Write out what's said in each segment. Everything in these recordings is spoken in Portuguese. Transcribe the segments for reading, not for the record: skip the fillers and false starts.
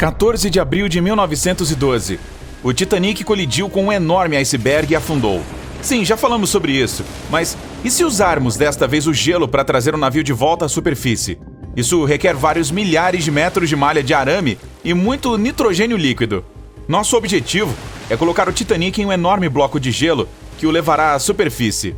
14 de abril de 1912. O Titanic colidiu com um enorme iceberg e afundou. Sim, já falamos sobre isso, mas e se usarmos desta vez o gelo para trazer o navio de volta à superfície? Isso requer vários milhares de metros de malha de arame e muito nitrogênio líquido. Nosso objetivo é colocar o Titanic em um enorme bloco de gelo que o levará à superfície.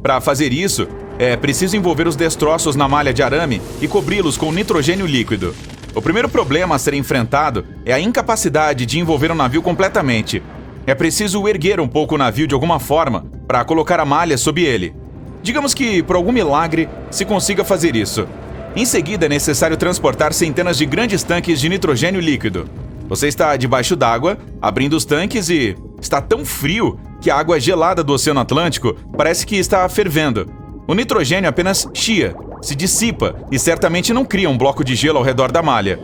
Para fazer isso, é preciso envolver os destroços na malha de arame e cobri-los com nitrogênio líquido. O primeiro problema a ser enfrentado é a incapacidade de envolver o navio completamente. É preciso erguer um pouco o navio de alguma forma para colocar a malha sob ele. Digamos que, por algum milagre, se consiga fazer isso. Em seguida, é necessário transportar centenas de grandes tanques de nitrogênio líquido. Você está debaixo d'água, abrindo os tanques e está tão frio que a água gelada do Oceano Atlântico parece que está fervendo. O nitrogênio apenas chia, se dissipa e certamente não cria um bloco de gelo ao redor da malha.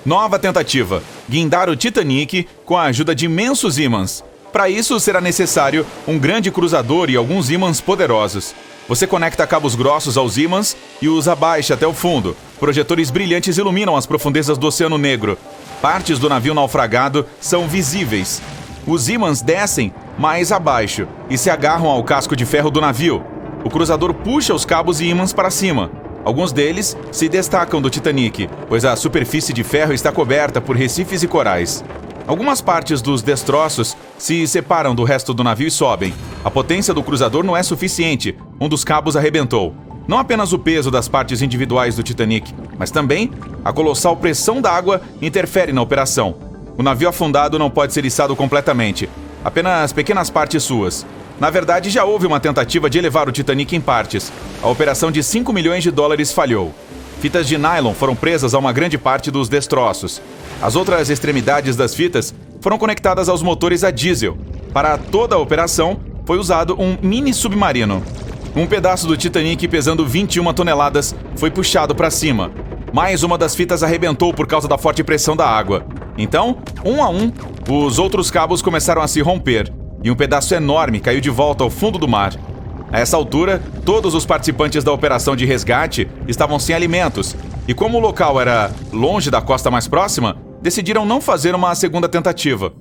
Nova tentativa: guindar o Titanic com a ajuda de imensos ímãs. Para isso, será necessário um grande cruzador e alguns ímãs poderosos. Você conecta cabos grossos aos ímãs e os abaixa até o fundo. Projetores brilhantes iluminam as profundezas do Oceano Negro. Partes do navio naufragado são visíveis. Os ímãs descem mais abaixo e se agarram ao casco de ferro do navio. O cruzador puxa os cabos e ímãs para cima. Alguns deles se destacam do Titanic, pois a superfície de ferro está coberta por recifes e corais. Algumas partes dos destroços se separam do resto do navio e sobem. A potência do cruzador não é suficiente. Um dos cabos arrebentou. Não apenas o peso das partes individuais do Titanic, mas também a colossal pressão da água interfere na operação. O navio afundado não pode ser içado completamente. Apenas pequenas partes suas. Na verdade, já houve uma tentativa de elevar o Titanic em partes. A operação de 5 milhões de dólares falhou. Fitas de nylon foram presas a uma grande parte dos destroços. As outras extremidades das fitas foram conectadas aos motores a diesel. Para toda a operação, foi usado um mini submarino. Um pedaço do Titanic pesando 21 toneladas foi puxado para cima. Mais uma das fitas arrebentou por causa da forte pressão da água. Então, um a um, os outros cabos começaram a se romper. E um pedaço enorme caiu de volta ao fundo do mar. A essa altura, todos os participantes da operação de resgate estavam sem alimentos, e como o local era longe da costa mais próxima, decidiram não fazer uma segunda tentativa.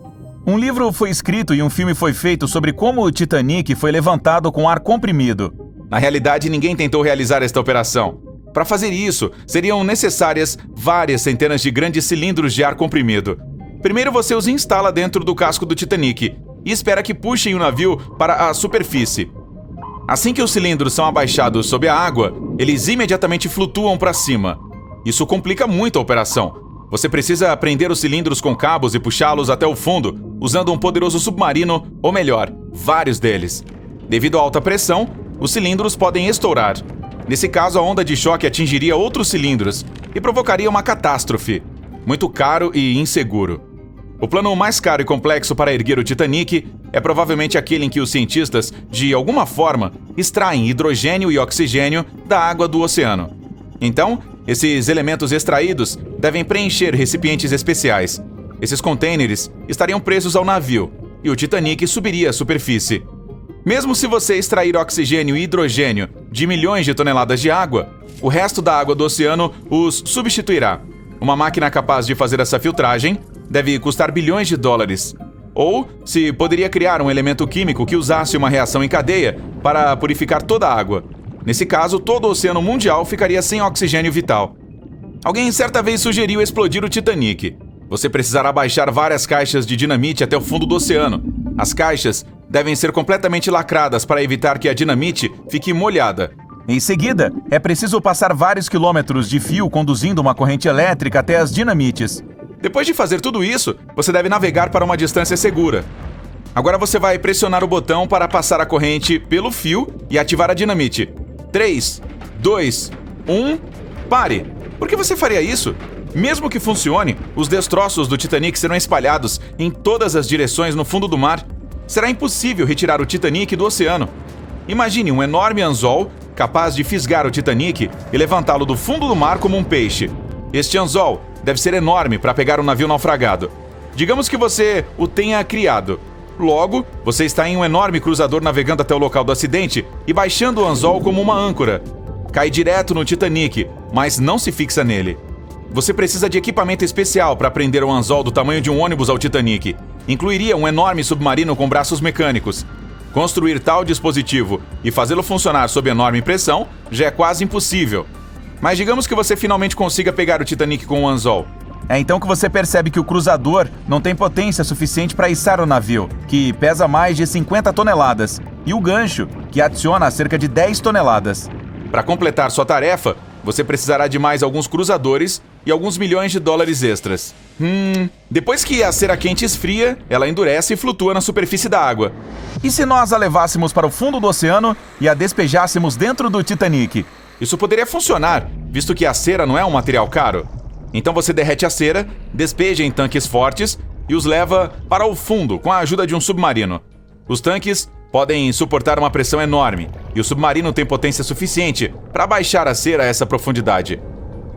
Um livro foi escrito e um filme foi feito sobre como o Titanic foi levantado com ar comprimido. Na realidade, ninguém tentou realizar esta operação. Para fazer isso, seriam necessárias várias centenas de grandes cilindros de ar comprimido. Primeiro você os instala dentro do casco do Titanic e espera que puxem o navio para a superfície. Assim que os cilindros são abaixados sob a água, eles imediatamente flutuam para cima. Isso complica muito a operação. Você precisa prender os cilindros com cabos e puxá-los até o fundo, usando um poderoso submarino, ou melhor, vários deles. Devido à alta pressão, os cilindros podem estourar. Nesse caso, a onda de choque atingiria outros cilindros e provocaria uma catástrofe. Muito caro e inseguro. O plano mais caro e complexo para erguer o Titanic é provavelmente aquele em que os cientistas, de alguma forma, extraem hidrogênio e oxigênio da água do oceano. Então, esses elementos extraídos devem preencher recipientes especiais. Esses contêineres estariam presos ao navio e o Titanic subiria à superfície. Mesmo se você extrair oxigênio e hidrogênio de milhões de toneladas de água, o resto da água do oceano os substituirá. Uma máquina capaz de fazer essa filtragem deve custar bilhões de dólares. Ou se poderia criar um elemento químico que usasse uma reação em cadeia para purificar toda a água. Nesse caso, todo o oceano mundial ficaria sem oxigênio vital. Alguém certa vez sugeriu explodir o Titanic. Você precisará baixar várias caixas de dinamite até o fundo do oceano. As caixas devem ser completamente lacradas para evitar que a dinamite fique molhada. Em seguida, é preciso passar vários quilômetros de fio conduzindo uma corrente elétrica até as dinamites. Depois de fazer tudo isso, você deve navegar para uma distância segura. Agora você vai pressionar o botão para passar a corrente pelo fio e ativar a dinamite. 3, 2, 1, pare! Por que você faria isso? Mesmo que funcione, os destroços do Titanic serão espalhados em todas as direções no fundo do mar. Será impossível retirar o Titanic do oceano. Imagine um enorme anzol capaz de fisgar o Titanic e levantá-lo do fundo do mar como um peixe. Este anzol deve ser enorme para pegar um navio naufragado. Digamos que você o tenha criado. Logo, você está em um enorme cruzador navegando até o local do acidente e baixando o anzol como uma âncora. Cai direto no Titanic, mas não se fixa nele. você precisa de equipamento especial para prender um anzol do tamanho de um ônibus ao Titanic. Incluiria um enorme submarino com braços mecânicos. Construir tal dispositivo e fazê-lo funcionar sob enorme pressão já é quase impossível. Mas digamos que você finalmente consiga pegar o Titanic com um anzol. É então que você percebe que o cruzador não tem potência suficiente para içar o navio, que pesa mais de 50 toneladas, e o gancho, que adiciona cerca de 10 toneladas. Para completar sua tarefa, você precisará de mais alguns cruzadores e alguns milhões de dólares extras. Depois que a cera quente esfria, ela endurece e flutua na superfície da água. E se nós a levássemos para o fundo do oceano e a despejássemos dentro do Titanic? Isso poderia funcionar, visto que a cera não é um material caro. Então você derrete a cera, despeja em tanques fortes e os leva para o fundo com a ajuda de um submarino. Os tanques podem suportar uma pressão enorme e o submarino tem potência suficiente para baixar a cera a essa profundidade.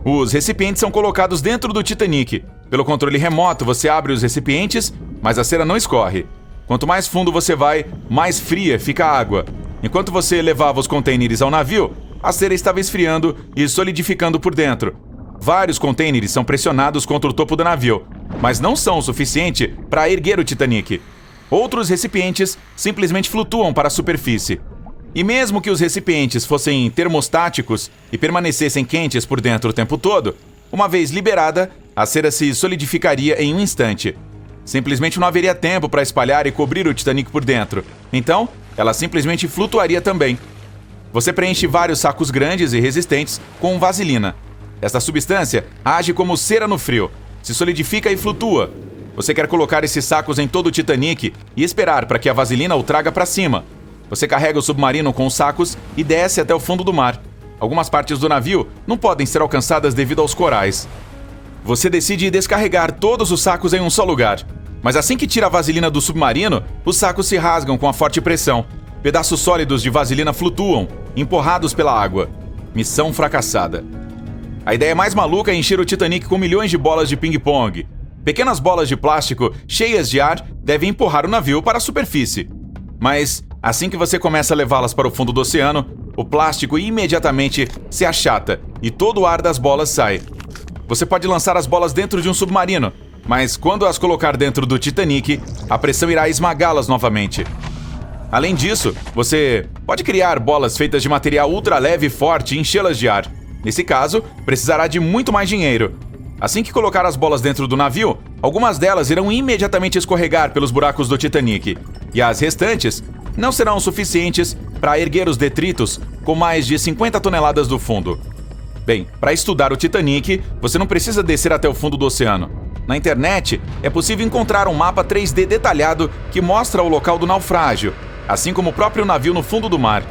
Os recipientes são colocados dentro do Titanic. Pelo controle remoto, você abre os recipientes, mas a cera não escorre. Quanto mais fundo você vai, mais fria fica a água. Enquanto você levava os contêineres ao navio, a cera estava esfriando e solidificando por dentro. Vários contêineres são pressionados contra o topo do navio, mas não são o suficiente para erguer o Titanic. Outros recipientes simplesmente flutuam para a superfície. E mesmo que os recipientes fossem termostáticos e permanecessem quentes por dentro o tempo todo, uma vez liberada, a cera se solidificaria em um instante. Simplesmente não haveria tempo para espalhar e cobrir o Titanic por dentro. Então, ela simplesmente flutuaria também. Você preenche vários sacos grandes e resistentes com vaselina. Esta substância age como cera no frio, se solidifica e flutua. Você quer colocar esses sacos em todo o Titanic e esperar para que a vaselina o traga para cima. Você carrega o submarino com os sacos e desce até o fundo do mar. Algumas partes do navio não podem ser alcançadas devido aos corais. Você decide descarregar todos os sacos em um só lugar. Mas assim que tira a vaselina do submarino, os sacos se rasgam com a forte pressão. Pedaços sólidos de vaselina flutuam, empurrados pela água. Missão fracassada. A ideia mais maluca é encher o Titanic com milhões de bolas de ping-pong. Pequenas bolas de plástico cheias de ar devem empurrar o navio para a superfície. Mas, assim que você começa a levá-las para o fundo do oceano, o plástico imediatamente se achata e todo o ar das bolas sai. Você pode lançar as bolas dentro de um submarino, mas quando as colocar dentro do Titanic, a pressão irá esmagá-las novamente. Além disso, você pode criar bolas feitas de material ultraleve e forte e enchê-las de ar. Nesse caso, precisará de muito mais dinheiro. Assim que colocar as bolas dentro do navio, algumas delas irão imediatamente escorregar pelos buracos do Titanic, e as restantes não serão suficientes para erguer os detritos com mais de 50 toneladas do fundo. Bem, para estudar o Titanic, você não precisa descer até o fundo do oceano. Na internet, é possível encontrar um mapa 3D detalhado que mostra o local do naufrágio, assim como o próprio navio no fundo do mar.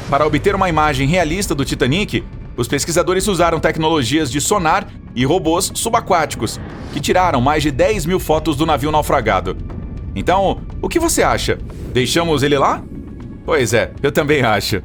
Para obter uma imagem realista do Titanic, os pesquisadores usaram tecnologias de sonar e robôs subaquáticos, que tiraram mais de 10 mil fotos do navio naufragado. Então, o que você acha? Deixamos ele lá? Pois é, eu também acho.